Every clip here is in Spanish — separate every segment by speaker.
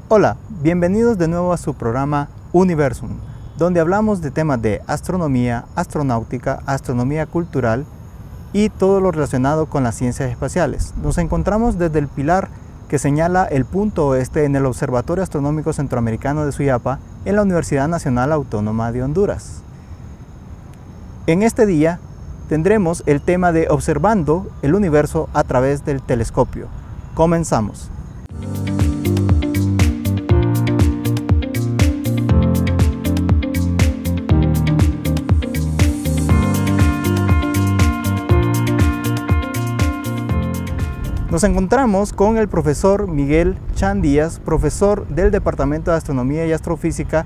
Speaker 1: Hola, bienvenidos de nuevo a su programa Universum, donde hablamos de temas de astronomía, astronáutica, astronomía cultural y todo lo relacionado con las ciencias espaciales. Nos encontramos desde el pilar que señala el punto oeste en el Observatorio Astronómico Centroamericano de Suyapa en la Universidad Nacional Autónoma de Honduras. En este día tendremos el tema de observando el universo a través del telescopio. Comenzamos. Nos encontramos con el profesor Miguel Chan Díaz, profesor del Departamento de Astronomía y Astrofísica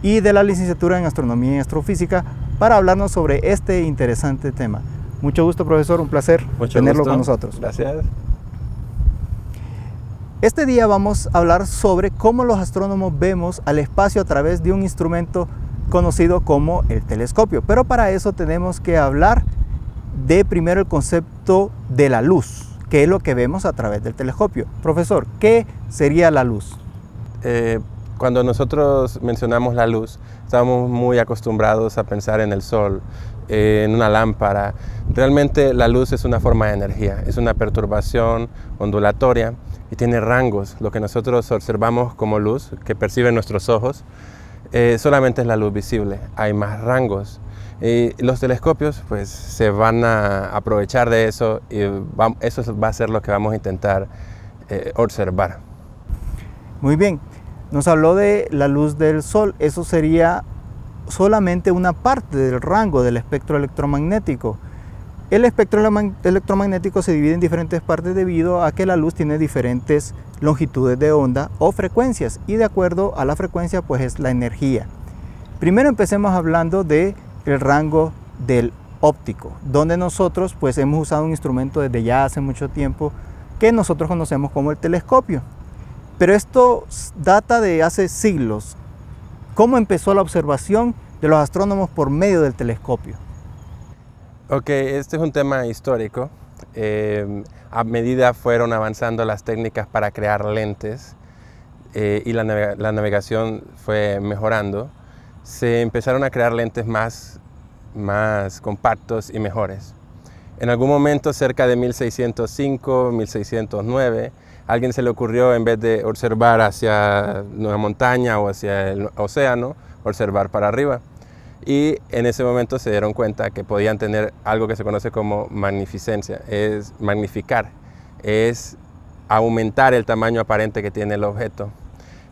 Speaker 1: y de la licenciatura en Astronomía y Astrofísica, para hablarnos sobre este interesante tema. Mucho gusto, profesor, un placer tenerlo con nosotros.
Speaker 2: Gracias.
Speaker 1: Este día vamos a hablar sobre cómo los astrónomos vemos al espacio a través de un instrumento conocido como el telescopio. Pero para eso tenemos que hablar de primero el concepto de la luz, que es lo que vemos a través del telescopio. Profesor, ¿qué sería la luz?
Speaker 2: Cuando nosotros mencionamos la luz, estamos muy acostumbrados a pensar en el sol, en una lámpara. Realmente la luz es una forma de energía, es una perturbación ondulatoria y tiene rangos. Lo que nosotros observamos como luz, que perciben nuestros ojos, solamente es la luz visible. Hay más rangos. Y los telescopios pues se van a aprovechar de eso y eso va a ser lo que vamos a intentar observar. Muy bien,
Speaker 1: nos habló de la luz del sol. Eso sería solamente una parte del rango del espectro electromagnético. El espectro electromagnético se divide en diferentes partes debido a que la luz tiene diferentes longitudes de onda o frecuencias, y de acuerdo a la frecuencia pues es la energía. Primero empecemos hablando de el rango del óptico, donde nosotros pues hemos usado un instrumento desde ya hace mucho tiempo que nosotros conocemos como el telescopio. Pero esto data de hace siglos. ¿Cómo empezó la observación de los astrónomos por medio del telescopio?
Speaker 2: Ok, este es un tema histórico. A medida fueron avanzando las técnicas para crear lentes y la navegación fue mejorando, se empezaron a crear lentes más compactos y mejores. En algún momento, cerca de 1605, 1609, a alguien se le ocurrió, en vez de observar hacia una montaña o hacia el océano, observar para arriba. Y en ese momento se dieron cuenta que podían tener algo que se conoce como magnificencia. Es magnificar, es aumentar el tamaño aparente que tiene el objeto.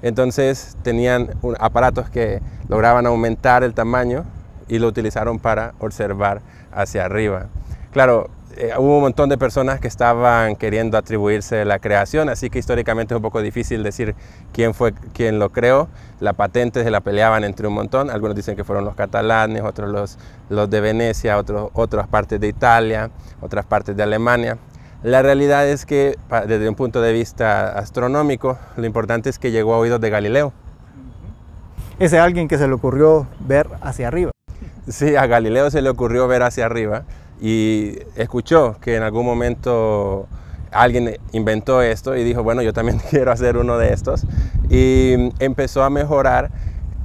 Speaker 2: Entonces tenían aparatos que lograban aumentar el tamaño y lo utilizaron para observar hacia arriba. Claro, hubo un montón de personas que estaban queriendo atribuirse la creación, así que históricamente es un poco difícil decir quién fue quien lo creó. La patente se la peleaban entre un montón. Algunos dicen que fueron los catalanes, otros los de Venecia, otras partes de Italia, otras partes de Alemania. La realidad es que desde un punto de vista astronómico, lo importante es que llegó a oídos de Galileo.
Speaker 1: Ese alguien que se le ocurrió ver hacia arriba.
Speaker 2: Sí, a Galileo se le ocurrió ver hacia arriba y escuchó que en algún momento alguien inventó esto y dijo, bueno, yo también quiero hacer uno de estos. Y empezó a mejorar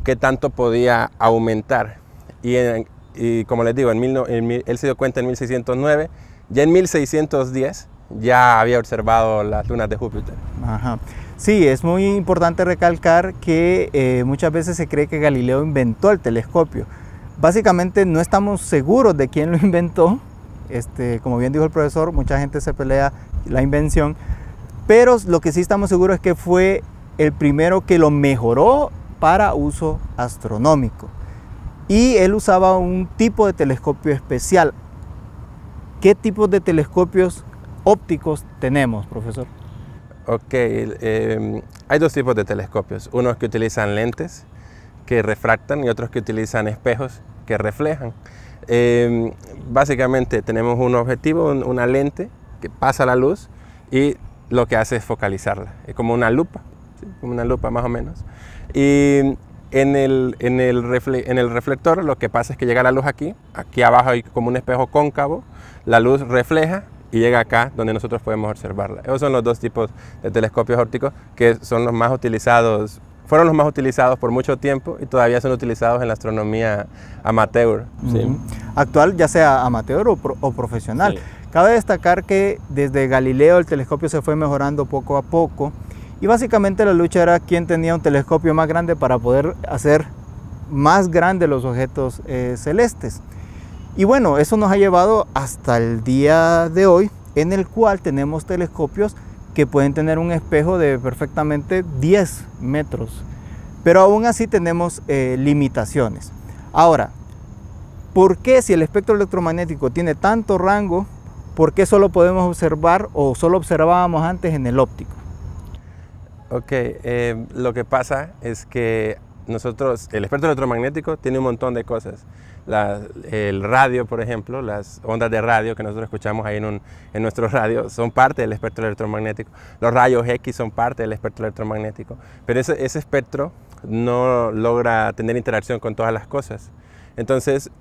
Speaker 2: qué tanto podía aumentar. Y como les digo, él se dio cuenta en 1609. Ya en 1610 ya había observado las lunas de Júpiter.
Speaker 1: Ajá. Sí, es muy importante recalcar que muchas veces se cree que Galileo inventó el telescopio. Básicamente no estamos seguros de quién lo inventó. Como bien dijo el profesor, mucha gente se pelea la invención. Pero lo que sí estamos seguros es que fue el primero que lo mejoró para uso astronómico. Y él usaba un tipo de telescopio especial. ¿Qué tipos de telescopios ópticos tenemos, profesor?
Speaker 2: Ok, hay dos tipos de telescopios. Unos que utilizan lentes que refractan y otros que utilizan espejos que reflejan. Básicamente tenemos un objetivo, una lente que pasa la luz y lo que hace es focalizarla. Es como una lupa, ¿sí? Como una lupa más o menos. Y en el reflector lo que pasa es que llega la luz aquí abajo hay como un espejo cóncavo, la luz refleja y llega acá donde nosotros podemos observarla. Esos son los dos tipos de telescopios ópticos que son los más utilizados, fueron los más utilizados por mucho tiempo y todavía son utilizados en la astronomía amateur. ¿Sí?
Speaker 1: Actual, ya sea amateur o profesional.
Speaker 2: Sí.
Speaker 1: Cabe destacar que desde Galileo el telescopio se fue mejorando poco a poco y básicamente la lucha era quién tenía un telescopio más grande para poder hacer más grandes los objetos celestes. Y bueno, eso nos ha llevado hasta el día de hoy, en el cual tenemos telescopios que pueden tener un espejo de perfectamente 10 metros. Pero aún así tenemos limitaciones. Ahora, ¿por qué si el espectro electromagnético tiene tanto rango, por qué solo podemos observar o solo observábamos antes en el óptico?
Speaker 2: Ok, lo que pasa es que nosotros, el espectro electromagnético tiene un montón de cosas. El radio, por ejemplo, las ondas de radio que nosotros escuchamos ahí en nuestro radio son parte del espectro electromagnético. Los rayos X son parte del espectro electromagnético. Pero ese espectro no logra tener interacción con todas las cosas. Entonces,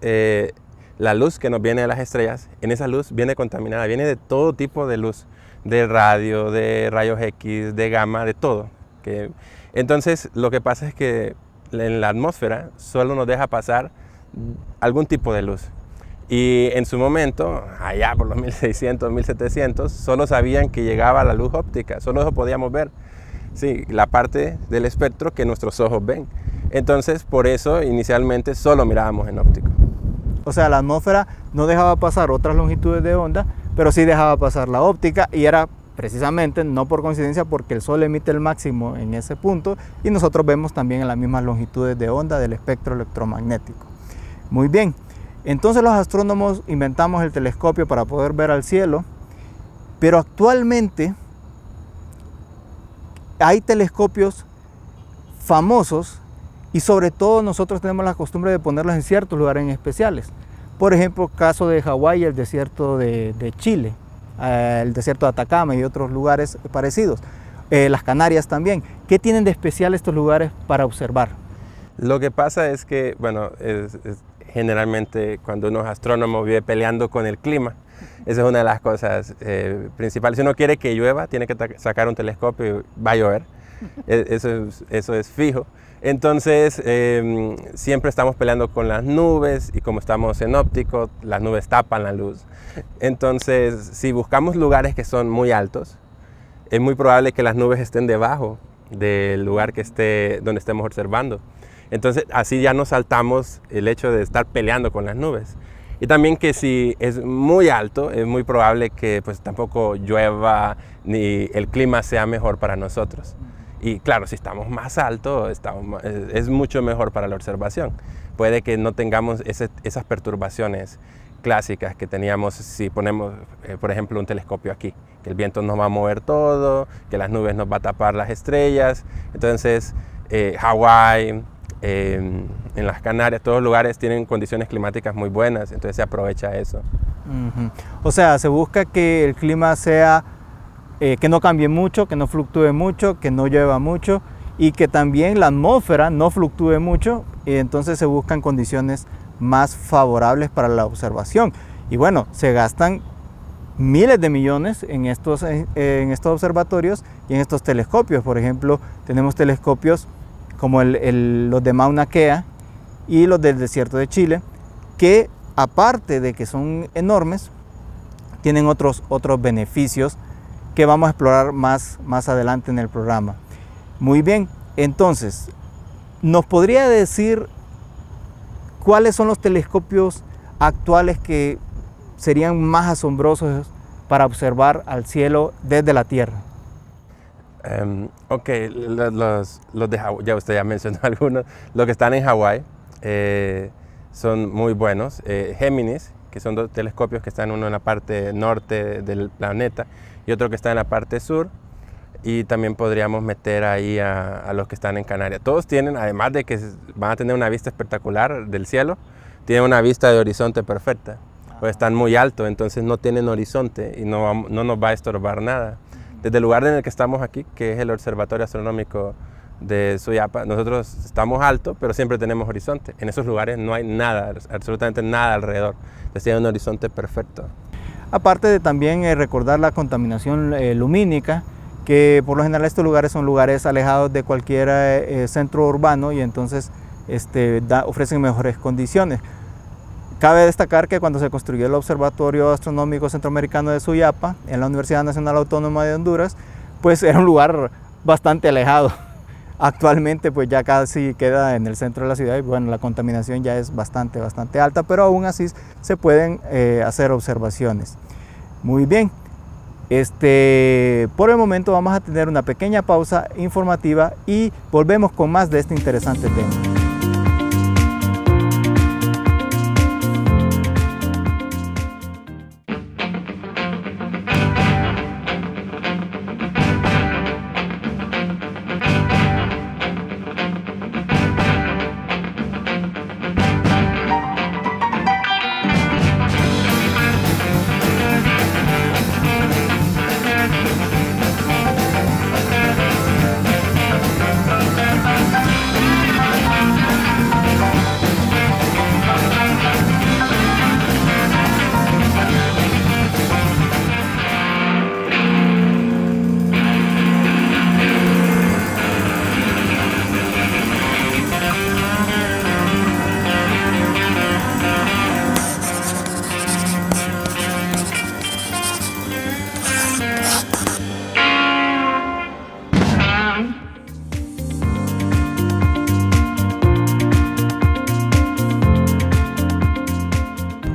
Speaker 2: la luz que nos viene de las estrellas, en esa luz viene contaminada, viene de todo tipo de luz, de radio, de rayos X, de gamma, de todo. Entonces, lo que pasa es que en la atmósfera solo nos deja pasar algún tipo de luz. Y en su momento, allá por los 1600, 1700, solo sabían que llegaba la luz óptica, solo eso podíamos ver. Sí, la parte del espectro que nuestros ojos ven. Entonces, por eso inicialmente solo mirábamos en óptico.
Speaker 1: O sea, la atmósfera no dejaba pasar otras longitudes de onda, pero sí dejaba pasar la óptica y era precisamente, no por coincidencia, porque el Sol emite el máximo en ese punto y nosotros vemos también en las mismas longitudes de onda del espectro electromagnético. Muy bien, entonces los astrónomos inventamos el telescopio para poder ver al cielo, pero actualmente hay telescopios famosos y sobre todo nosotros tenemos la costumbre de ponerlos en ciertos lugares en especiales. Por ejemplo, caso de Hawái, el desierto de Chile, el desierto de Atacama y otros lugares parecidos. Las Canarias también. ¿Qué tienen de especial estos lugares para observar?
Speaker 2: Lo que pasa es que, bueno, generalmente cuando uno es astrónomo vive peleando con el clima. Esa es una de las cosas principales. Si uno quiere que llueva, tiene que sacar un telescopio y va a llover. Eso es fijo. Entonces, siempre estamos peleando con las nubes y como estamos en óptico, las nubes tapan la luz. Entonces, si buscamos lugares que son muy altos, es muy probable que las nubes estén debajo del lugar donde estemos observando. Entonces, así ya nos saltamos el hecho de estar peleando con las nubes. Y también que si es muy alto, es muy probable que pues tampoco llueva ni el clima sea mejor para nosotros. Y claro, si estamos más alto, es mucho mejor para la observación. Puede que no tengamos esas perturbaciones clásicas que teníamos si ponemos, por ejemplo, un telescopio aquí, que el viento nos va a mover todo, que las nubes nos va a tapar las estrellas. Entonces, Hawái, en las Canarias, todos los lugares tienen condiciones climáticas muy buenas, entonces se aprovecha eso.
Speaker 1: O sea, se busca que el clima sea, que no cambie mucho, que no fluctúe mucho, que no llueva mucho y que también la atmósfera no fluctúe mucho, y entonces se buscan condiciones más favorables para la observación. Y bueno, se gastan miles de millones en estos observatorios y en estos telescopios. Por ejemplo, tenemos telescopios como los de Mauna Kea y los del desierto de Chile, que aparte de que son enormes, tienen otros beneficios que vamos a explorar más adelante en el programa. Muy bien, entonces, ¿nos podría decir cuáles son los telescopios actuales que serían más asombrosos para observar al cielo desde la Tierra?
Speaker 2: Ok, los de Hawái, ya usted ya mencionó algunos, los que están en Hawái son muy buenos. Géminis, que son dos telescopios que están uno en la parte norte del planeta y otro que está en la parte sur, y también podríamos meter ahí a los que están en Canarias. Todos tienen, además de que van a tener una vista espectacular del cielo, tienen una vista de horizonte perfecta, pues están muy altos, entonces no tienen horizonte y no nos va a estorbar nada. Desde el lugar en el que estamos aquí, que es el Observatorio Astronómico de Suyapa, nosotros estamos altos, pero siempre tenemos horizonte. En esos lugares no hay nada, absolutamente nada alrededor. Entonces tiene un horizonte perfecto.
Speaker 1: aparte de también recordar la contaminación lumínica, que por lo general estos lugares son lugares alejados de cualquier centro urbano y entonces ofrecen mejores condiciones. Cabe destacar que cuando se construyó el Observatorio Astronómico Centroamericano de Suyapa en la Universidad Nacional Autónoma de Honduras, pues era un lugar bastante alejado. Actualmente pues ya casi queda en el centro de la ciudad y bueno, la contaminación ya es bastante alta, pero aún así se pueden hacer observaciones. Muy bien, por el momento vamos a tener una pequeña pausa informativa y volvemos con más de este interesante tema.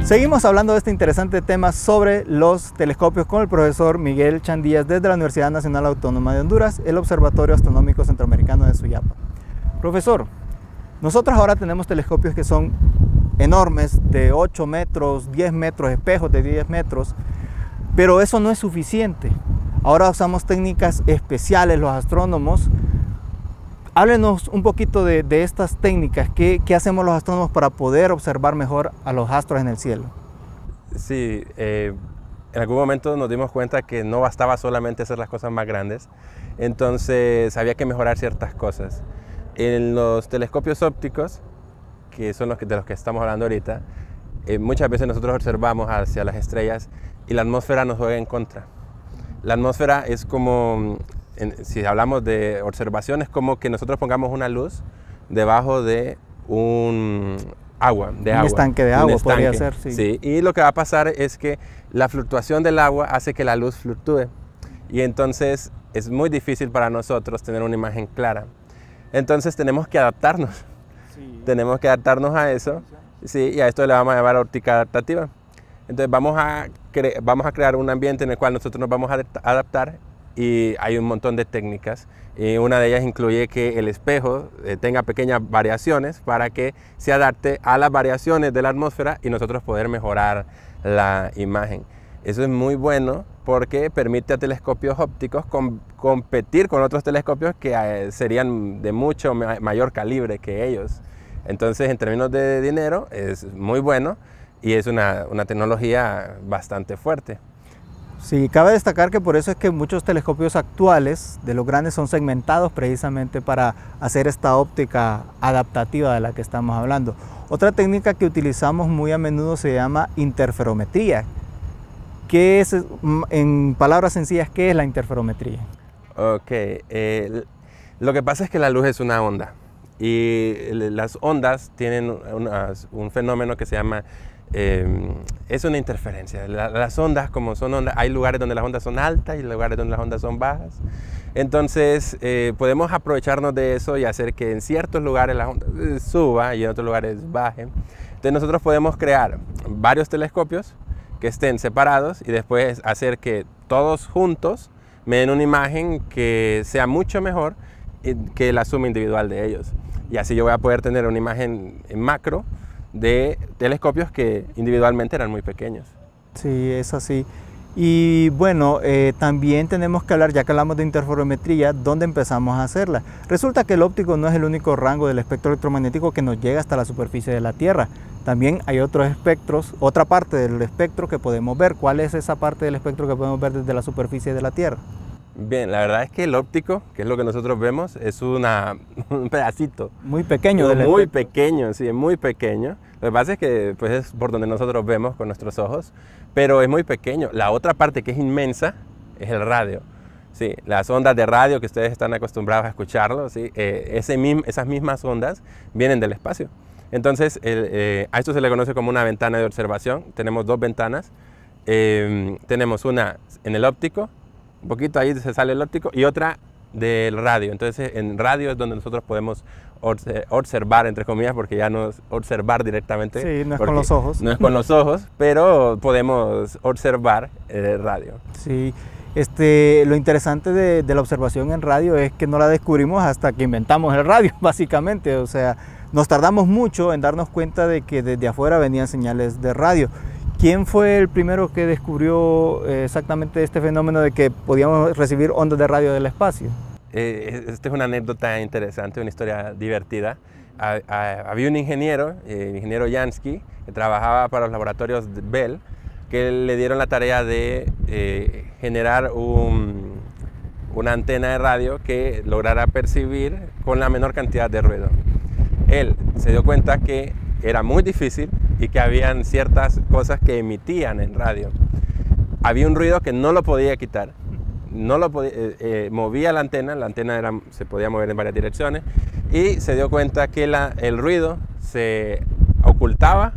Speaker 1: Seguimos hablando de este interesante tema sobre los telescopios con el profesor Miguel Chandías desde la Universidad Nacional Autónoma de Honduras, el Observatorio Astronómico Centroamericano de Suyapa. Profesor, nosotros ahora tenemos telescopios que son enormes, de 8 metros, 10 metros, espejos de 10 metros, pero eso no es suficiente. Ahora usamos técnicas especiales los astrónomos. Háblenos un poquito de estas técnicas. ¿Qué hacemos los astrónomos para poder observar mejor a los astros en el cielo?
Speaker 2: Sí, en algún momento nos dimos cuenta que no bastaba solamente hacer las cosas más grandes, entonces había que mejorar ciertas cosas. En los telescopios ópticos, que son de los que estamos hablando ahorita, muchas veces nosotros observamos hacia las estrellas y la atmósfera nos juega en contra. La atmósfera es como... Si hablamos de observación, es como que nosotros pongamos una luz debajo de un
Speaker 1: estanque de agua, podría ser, sí.
Speaker 2: Sí, y lo que va a pasar es que la fluctuación del agua hace que la luz fluctúe y entonces es muy difícil para nosotros tener una imagen clara. Entonces tenemos que adaptarnos, tenemos que adaptarnos a eso, sí, y a esto le vamos a llamar óptica adaptativa. Entonces vamos a crear un ambiente en el cual nosotros nos vamos a adaptar. Y hay un montón de técnicas y una de ellas incluye que el espejo tenga pequeñas variaciones para que se adapte a las variaciones de la atmósfera y nosotros poder mejorar la imagen. Eso es muy bueno porque permite a telescopios ópticos competir con otros telescopios que serían de mucho mayor calibre que ellos. Entonces, en términos de dinero, es muy bueno y es una tecnología bastante fuerte.
Speaker 1: Sí, cabe destacar que por eso es que muchos telescopios actuales de los grandes son segmentados precisamente para hacer esta óptica adaptativa de la que estamos hablando. Otra técnica que utilizamos muy a menudo se llama interferometría. ¿Qué es, en palabras sencillas, qué es la interferometría?
Speaker 2: Ok, lo que pasa es que la luz es una onda y las ondas tienen un fenómeno que se llama es una interferencia. Las ondas, como son ondas, hay lugares donde las ondas son altas y lugares donde las ondas son bajas. Entonces podemos aprovecharnos de eso y hacer que en ciertos lugares las ondas suban y en otros lugares bajen. Entonces nosotros podemos crear varios telescopios que estén separados y después hacer que todos juntos me den una imagen que sea mucho mejor que la suma individual de ellos. Y así yo voy a poder tener una imagen en macro de telescopios que individualmente eran muy pequeños.
Speaker 1: Sí, es así. Y bueno, también tenemos que hablar, ya que hablamos de interferometría, ¿dónde empezamos a hacerla? Resulta que el óptico no es el único rango del espectro electromagnético que nos llega hasta la superficie de la Tierra. También hay otros espectros, otra parte del espectro que podemos ver. ¿Cuál es esa parte del espectro que podemos ver desde la superficie de la Tierra?
Speaker 2: Bien, la verdad es que el óptico, que es lo que nosotros vemos, es un pedacito.
Speaker 1: Muy pequeño del
Speaker 2: Muy
Speaker 1: espectro.
Speaker 2: pequeño, sí, muy pequeño. Lo que pasa es que pues, es por donde nosotros vemos con nuestros ojos, pero es muy pequeño. La otra parte que es inmensa es el radio. Sí, las ondas de radio que ustedes están acostumbrados a escucharlo, ¿sí? Esas mismas ondas vienen del espacio. Entonces, a esto se le conoce como una ventana de observación. Tenemos dos ventanas. Tenemos una en el óptico, un poquito ahí se sale el óptico, y otra del radio. Entonces, en radio es donde nosotros podemos observar, entre comillas, porque ya no es observar directamente.
Speaker 1: Sí, no es con los ojos.
Speaker 2: No es con los ojos, pero podemos observar radio.
Speaker 1: Sí. Lo interesante de la observación en radio es que no la descubrimos hasta que inventamos el radio, básicamente. O sea, nos tardamos mucho en darnos cuenta de que desde afuera venían señales de radio. ¿Quién fue el primero que descubrió exactamente este fenómeno de que podíamos recibir ondas de radio del espacio?
Speaker 2: Esta es una anécdota interesante, una historia divertida. Había un ingeniero, el ingeniero Jansky, que trabajaba para los laboratorios de Bell, que le dieron la tarea de generar una antena de radio que lograra percibir con la menor cantidad de ruido. Él se dio cuenta que era muy difícil y que habían ciertas cosas que emitían en radio. Había un ruido que no lo podía quitar. No lo podía, movía la antena se podía mover en varias direcciones, y se dio cuenta que el ruido se ocultaba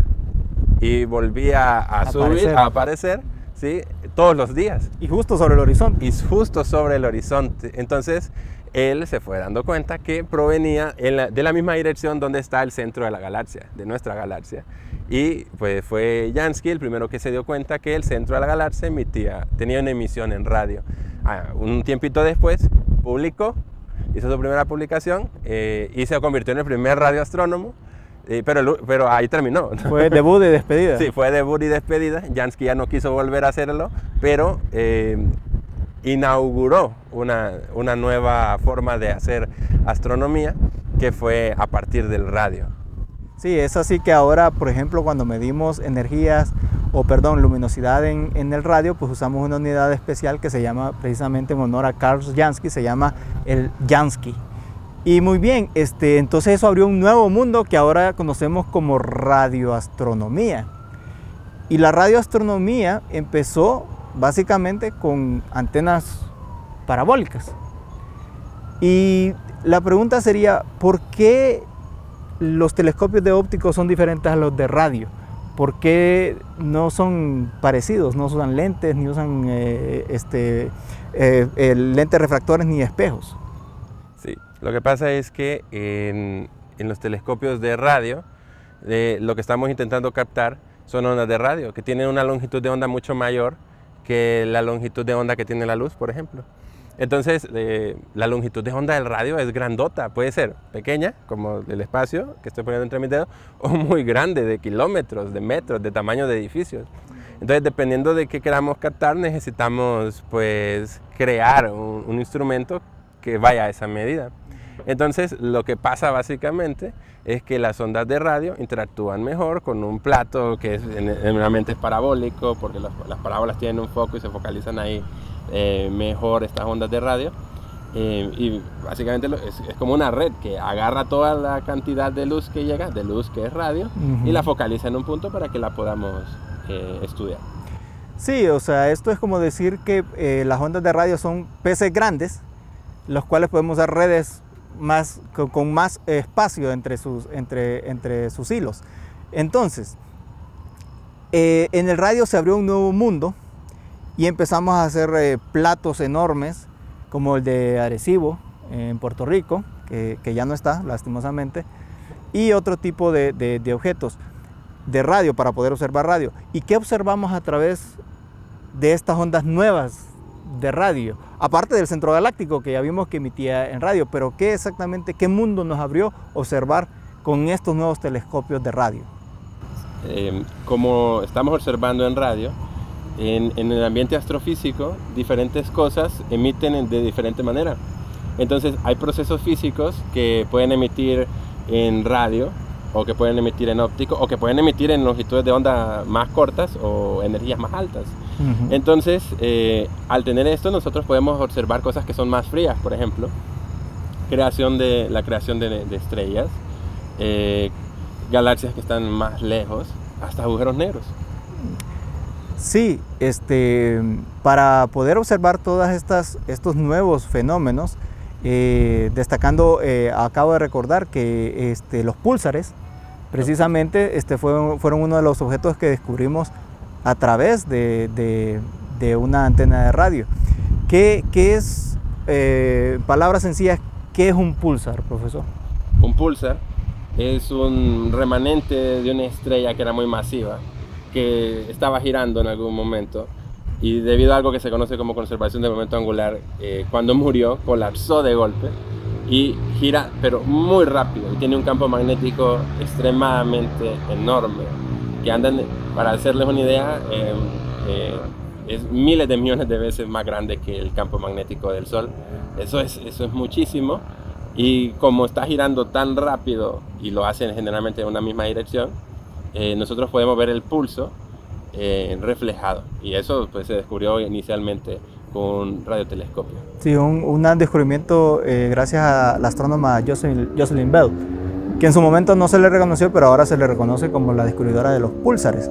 Speaker 2: y volvía a subir, a aparecer, ¿sí? Todos los días.
Speaker 1: Y justo sobre el horizonte.
Speaker 2: Y justo sobre el horizonte. Entonces, él se fue dando cuenta que provenía de la misma dirección donde está el centro de la galaxia, de nuestra galaxia. Y pues fue Jansky el primero que se dio cuenta que el centro de la galaxia tenía una emisión en radio. Un tiempito después publicó, hizo su primera publicación y se convirtió en el primer radioastrónomo. Pero ahí terminó.
Speaker 1: Fue debut y despedida.
Speaker 2: Sí, fue debut y despedida. Jansky ya no quiso volver a hacerlo, pero inauguró una nueva forma de hacer astronomía, que fue a partir del radio.
Speaker 1: Sí, es así que ahora, por ejemplo, cuando medimos luminosidad en el radio, pues usamos una unidad especial que se llama, precisamente en honor a Carl Jansky, se llama el Jansky. Y muy bien, entonces eso abrió un nuevo mundo que ahora conocemos como radioastronomía. Y la radioastronomía empezó básicamente con antenas parabólicas. Y la pregunta sería, ¿por qué los telescopios de óptico son diferentes a los de radio? ¿Por qué no son parecidos? No usan lentes, ni usan lentes refractores ni espejos.
Speaker 2: Sí, lo que pasa es que en los telescopios de radio, lo que estamos intentando captar son ondas de radio, que tienen una longitud de onda mucho mayor que la longitud de onda que tiene la luz, por ejemplo. Entonces, la longitud de onda del radio es grandota, puede ser pequeña, como el espacio que estoy poniendo entre mis dedos, o muy grande, de kilómetros, de metros, de tamaño de edificios. Entonces, dependiendo de qué queramos captar, necesitamos pues crear un instrumento que vaya a esa medida. Entonces, lo que pasa básicamente es que las ondas de radio interactúan mejor con un plato que generalmente es parabólico, porque las parábolas tienen un foco y se focalizan ahí mejor estas ondas de radio. Y básicamente es como una red que agarra toda la cantidad de luz que llega, de luz que es radio, y la focaliza en un punto para que la podamos estudiar.
Speaker 1: Sí, o sea, esto es como decir que las ondas de radio son peces grandes, los cuales podemos dar redes con más espacio entre sus hilos. Entonces, en el radio se abrió un nuevo mundo y empezamos a hacer platos enormes, como el de Arecibo en Puerto Rico, que ya no está, lastimosamente, y otro tipo de objetos de radio para poder observar radio. ¿Y qué observamos a través de estas ondas nuevas de radio? Aparte del centro galáctico, que ya vimos que emitía en radio, pero ¿qué mundo nos abrió observar con estos nuevos telescopios de radio?
Speaker 2: Como estamos observando en radio, en el ambiente astrofísico, diferentes cosas emiten de diferente manera. Entonces, hay procesos físicos que pueden emitir en radio, o que pueden emitir en óptico, o que pueden emitir en longitudes de onda más cortas o energías más altas. Entonces, al tener esto, nosotros podemos observar cosas que son más frías, por ejemplo, la creación de estrellas, galaxias que están más lejos, hasta agujeros negros.
Speaker 1: Sí, para poder observar todos estos nuevos fenómenos, destacando, acabo de recordar que los púlsares, precisamente, fueron uno de los objetos que descubrimos a través de una antena de radio. ¿Qué es, palabras sencillas, qué es un púlsar, profesor?
Speaker 2: Un púlsar es un remanente de una estrella que era muy masiva, que estaba girando en algún momento, y debido a algo que se conoce como conservación del momento angular, cuando murió colapsó de golpe y gira pero muy rápido, y tiene un campo magnético extremadamente enorme, que andan, para hacerles una idea, es miles de millones de veces más grande que el campo magnético del Sol. Eso es muchísimo, y como está girando tan rápido y lo hacen generalmente en una misma dirección, nosotros podemos ver el pulso reflejado, y eso pues se descubrió inicialmente con un radiotelescopio.
Speaker 1: Sí, un descubrimiento gracias a la astrónoma Jocelyn Bell, que en su momento no se le reconoció, pero ahora se le reconoce como la descubridora de los púlsares.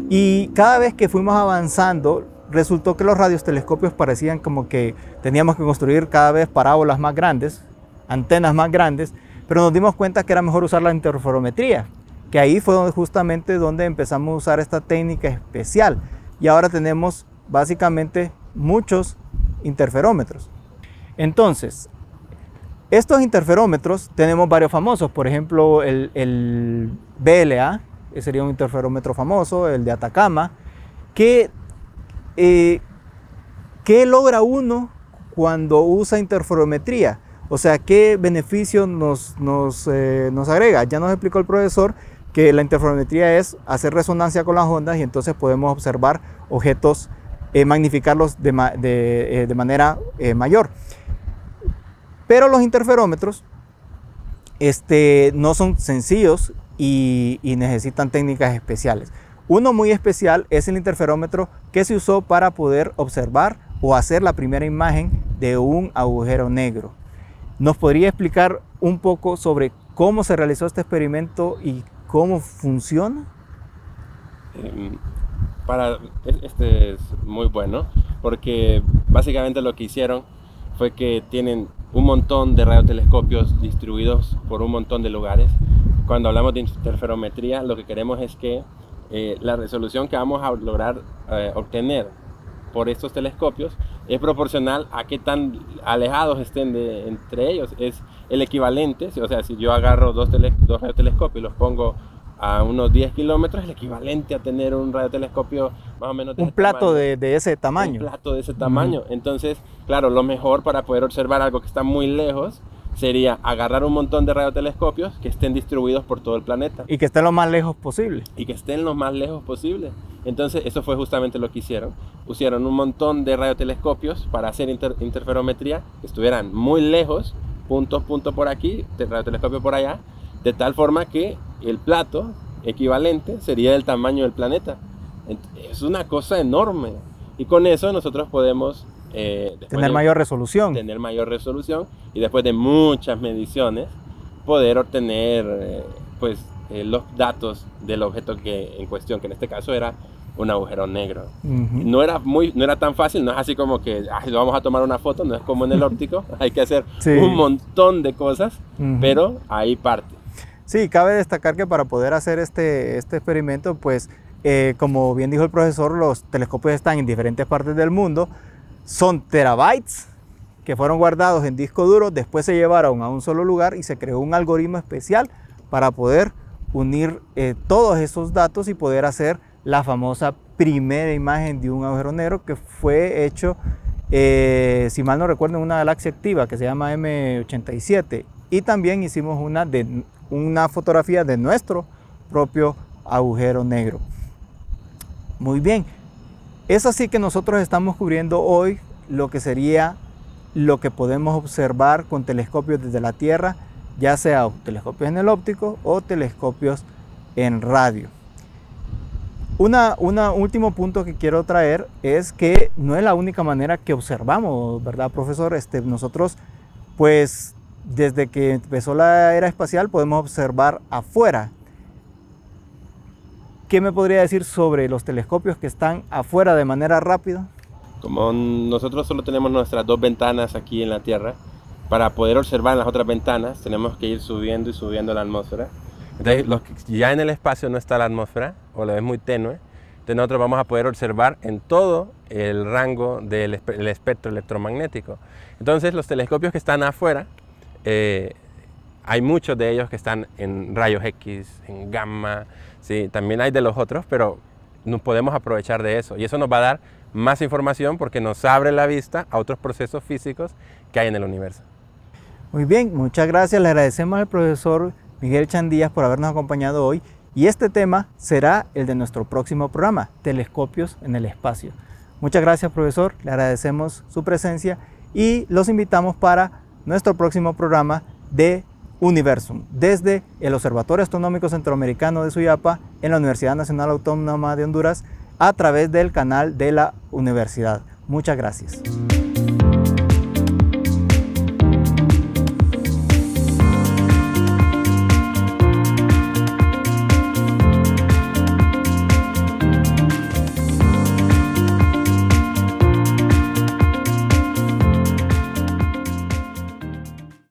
Speaker 1: Y cada vez que fuimos avanzando, resultó que los radiotelescopios parecían como que teníamos que construir cada vez parábolas más grandes, antenas más grandes, pero nos dimos cuenta que era mejor usar la interferometría, que ahí fue justamente donde empezamos a usar esta técnica especial, y ahora tenemos básicamente muchos interferómetros. Entonces, estos interferómetros tenemos varios famosos, por ejemplo el BLA, que sería un interferómetro famoso, el de Atacama. ¿Qué logra uno cuando usa interferometría? O sea, ¿qué beneficio nos agrega? Ya nos explicó el profesor que la interferometría es hacer resonancia con las ondas, y entonces podemos observar objetos, magnificarlos de manera mayor. Pero los interferómetros no son sencillos y necesitan técnicas especiales. Uno muy especial es el interferómetro que se usó para poder observar o hacer la primera imagen de un agujero negro. ¿Nos podría explicar un poco sobre cómo se realizó este experimento y cómo funciona?
Speaker 2: Este es muy bueno, porque básicamente lo que hicieron fue que tienen un montón de radiotelescopios distribuidos por un montón de lugares. Cuando hablamos de interferometría, lo que queremos es que la resolución que vamos a lograr obtener por estos telescopios es proporcional a qué tan alejados estén entre ellos. Es el equivalente, o sea, si yo agarro dos radiotelescopios y los pongo a unos 10 kilómetros, es el equivalente a tener un radiotelescopio más o menos de
Speaker 1: un plato de ese tamaño.
Speaker 2: Un plato de ese tamaño. Entonces, claro, lo mejor para poder observar algo que está muy lejos sería agarrar un montón de radiotelescopios que estén distribuidos por todo el planeta.
Speaker 1: Y que estén lo más lejos posible.
Speaker 2: Y que estén lo más lejos posible. Entonces, eso fue justamente lo que hicieron. Pusieron un montón de radiotelescopios para hacer interferometría, que estuvieran muy lejos, punto por aquí, radiotelescopio por allá, de tal forma que el plato equivalente sería del tamaño del planeta. Es una cosa enorme, y con eso nosotros podemos
Speaker 1: tener mayor resolución.
Speaker 2: Tener mayor resolución, y después de muchas mediciones poder obtener los datos del objeto en cuestión, que en este caso era un agujero negro. No era tan fácil, no es así como que vamos a tomar una foto, no es como en el óptico, hay que hacer un montón de cosas, pero ahí parte.
Speaker 1: Sí, cabe destacar que para poder hacer este experimento, pues como bien dijo el profesor, los telescopios están en diferentes partes del mundo, son terabytes que fueron guardados en disco duro, después se llevaron a un solo lugar y se creó un algoritmo especial para poder unir todos esos datos y poder hacer la famosa primera imagen de un agujero negro, que fue hecho, si mal no recuerdo, en una galaxia activa que se llama M87, y también hicimos una fotografía de nuestro propio agujero negro. Muy bien, es así que nosotros estamos cubriendo hoy lo que sería lo que podemos observar con telescopios desde la Tierra, ya sea telescopios en el óptico o telescopios en radio. Un último punto que quiero traer es que no es la única manera que observamos, ¿verdad, profesor? Nosotros, pues, desde que empezó la era espacial podemos observar afuera. ¿Qué me podría decir sobre los telescopios que están afuera de manera rápida?
Speaker 2: Como nosotros solo tenemos nuestras 2 ventanas aquí en la Tierra, para poder observar las otras ventanas tenemos que ir subiendo y subiendo la atmósfera. Entonces, ya en el espacio no está la atmósfera, o la es muy tenue, entonces nosotros vamos a poder observar en todo el rango del espectro electromagnético. Entonces, los telescopios que están afuera, hay muchos de ellos que están en rayos X, en gamma, ¿sí? También hay de los otros, pero nos podemos aprovechar de eso. Y eso nos va a dar más información porque nos abre la vista a otros procesos físicos que hay en el universo.
Speaker 1: Muy bien, muchas gracias. Le agradecemos al profesor Miguel Chandías por habernos acompañado hoy, y este tema será el de nuestro próximo programa, Telescopios en el Espacio. Muchas gracias, profesor, le agradecemos su presencia y los invitamos para nuestro próximo programa de Universum, desde el Observatorio Astronómico Centroamericano de Suyapa en la Universidad Nacional Autónoma de Honduras, a través del canal de la universidad. Muchas gracias.